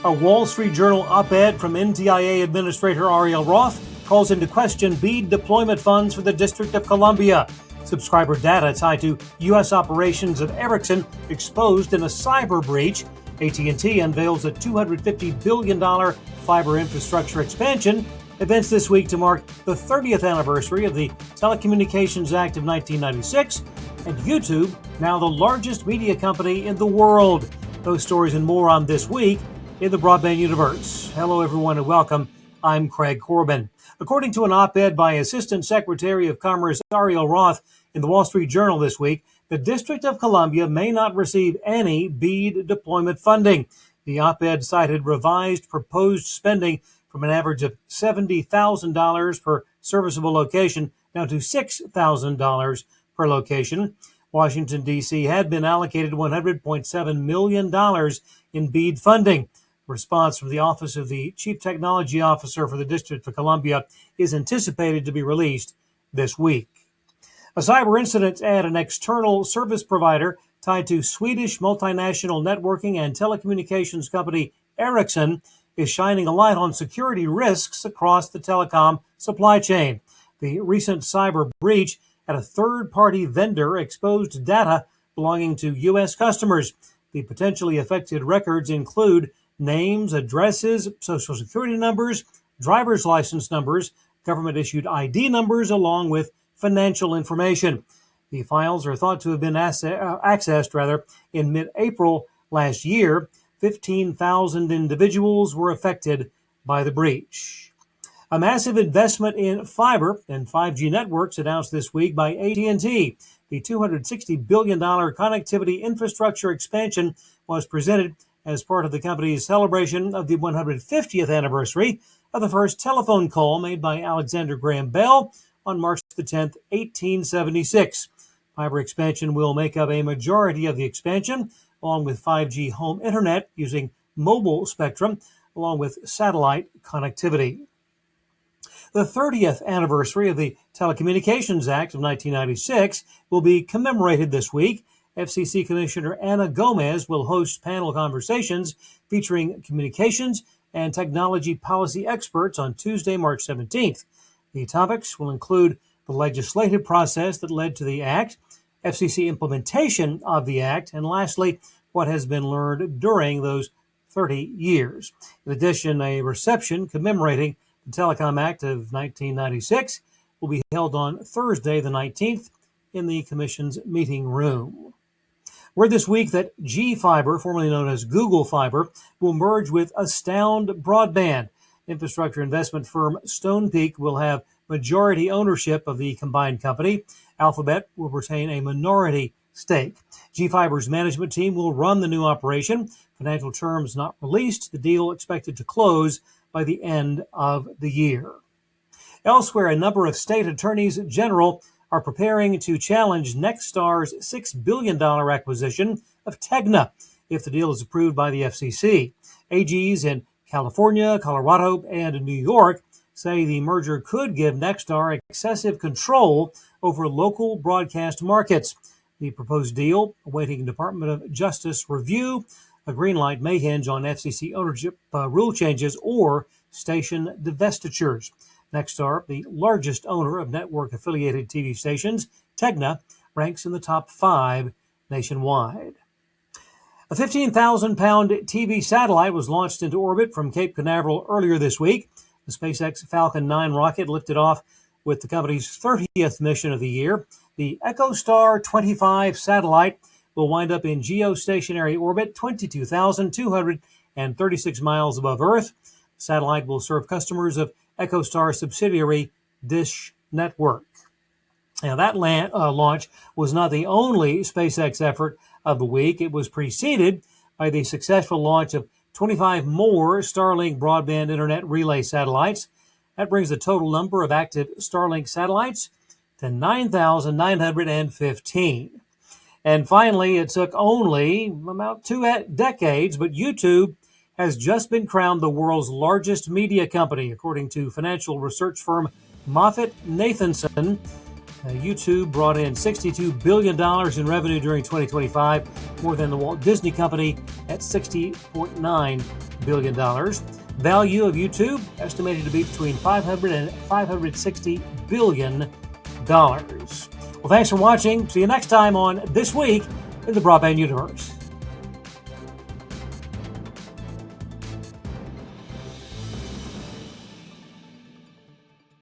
A Wall Street Journal op-ed from NTIA Administrator Ariel Roth calls into question BEAD deployment funds for the District of Columbia. Subscriber data tied to U.S. operations of Ericsson exposed in a cyber breach. AT&T unveils a $250 billion fiber infrastructure expansion. Events this week to mark the 30th anniversary of the Telecommunications Act of 1996. And YouTube, now the largest media company in the world. Those stories and more on This Week in the Broadband universe. Hello, everyone, and welcome. I'm Craig Corbin. According to an op-ed by Assistant Secretary of Commerce Ariel Roth in the Wall Street Journal this week, the District of Columbia may not receive any BEAD deployment funding. The op-ed cited revised proposed spending from an average of $70,000 per serviceable location down to $6,000 per location. Washington, D.C. had been allocated $100.7 million in BEAD funding. Response from the Office of the Chief Technology Officer for the District of Columbia is anticipated to be released this week. A cyber incident at an external service provider tied to Swedish multinational networking and telecommunications company Ericsson is shining a light on security risks across the telecom supply chain. The recent cyber breach at a third-party vendor exposed data belonging to U.S. customers. The potentially affected records include names, addresses, social security numbers, driver's license numbers, government-issued ID numbers, along with financial information. The files are thought to have been accessed in mid-April last year. 15,000 individuals were affected by the breach. A massive investment in fiber and 5G networks announced this week by AT&T. The $260 billion connectivity infrastructure expansion was presented as part of the company's celebration of the 150th anniversary of the first telephone call made by Alexander Graham Bell on March the 10th, 1876. Fiber expansion will make up a majority of the expansion, along with 5G home internet using mobile spectrum, along with satellite connectivity. The 30th anniversary of the Telecommunications Act of 1996 will be commemorated this week. FCC Commissioner Ana Gomez will host panel conversations featuring communications and technology policy experts on Tuesday, March 17th. The topics will include the legislative process that led to the Act, FCC implementation of the Act, and lastly, what has been learned during those 30 years. In addition, a reception commemorating the Telecom Act of 1996 will be held on Thursday, the 19th, in the Commission's meeting room. Word this week that G-Fiber, formerly known as Google Fiber, will merge with Astound Broadband. Infrastructure investment firm Stonepeak will have majority ownership of the combined company. Alphabet will retain a minority stake. G-Fiber's management team will run the new operation. Financial terms not released. The deal expected to close by the end of the year. Elsewhere, a number of state attorneys general are preparing to challenge Nexstar's $6 billion acquisition of Tegna if the deal is approved by the FCC. AGs in California, Colorado, and New York say the merger could give Nexstar excessive control over local broadcast markets. The proposed deal, awaiting Department of Justice review, a green light may hinge on FCC ownership rule changes or station divestitures. Nexstar, the largest owner of network-affiliated TV stations, Tegna, ranks in the top 5 nationwide. A 15,000-pound TV satellite was launched into orbit from Cape Canaveral earlier this week. The SpaceX Falcon 9 rocket lifted off with the company's 30th mission of the year. The EchoStar 25 satellite will wind up in geostationary orbit 22,236 miles above Earth. The satellite will serve customers of EchoStar subsidiary Dish Network. Now, that launch was not the only SpaceX effort of the week. It was preceded by the successful launch of 25 more Starlink broadband internet relay satellites. That brings the total number of active Starlink satellites to 9,915. And finally, it took only about 2 decades, but YouTube has just been crowned the world's largest media company, according to financial research firm MoffettNathanson. YouTube brought in $62 billion in revenue during 2025, more than the Walt Disney Company at $60.9 billion. Value of YouTube estimated to be between $500 and $560 billion. Well, thanks for watching. See you next time on This Week in the Broadband Universe.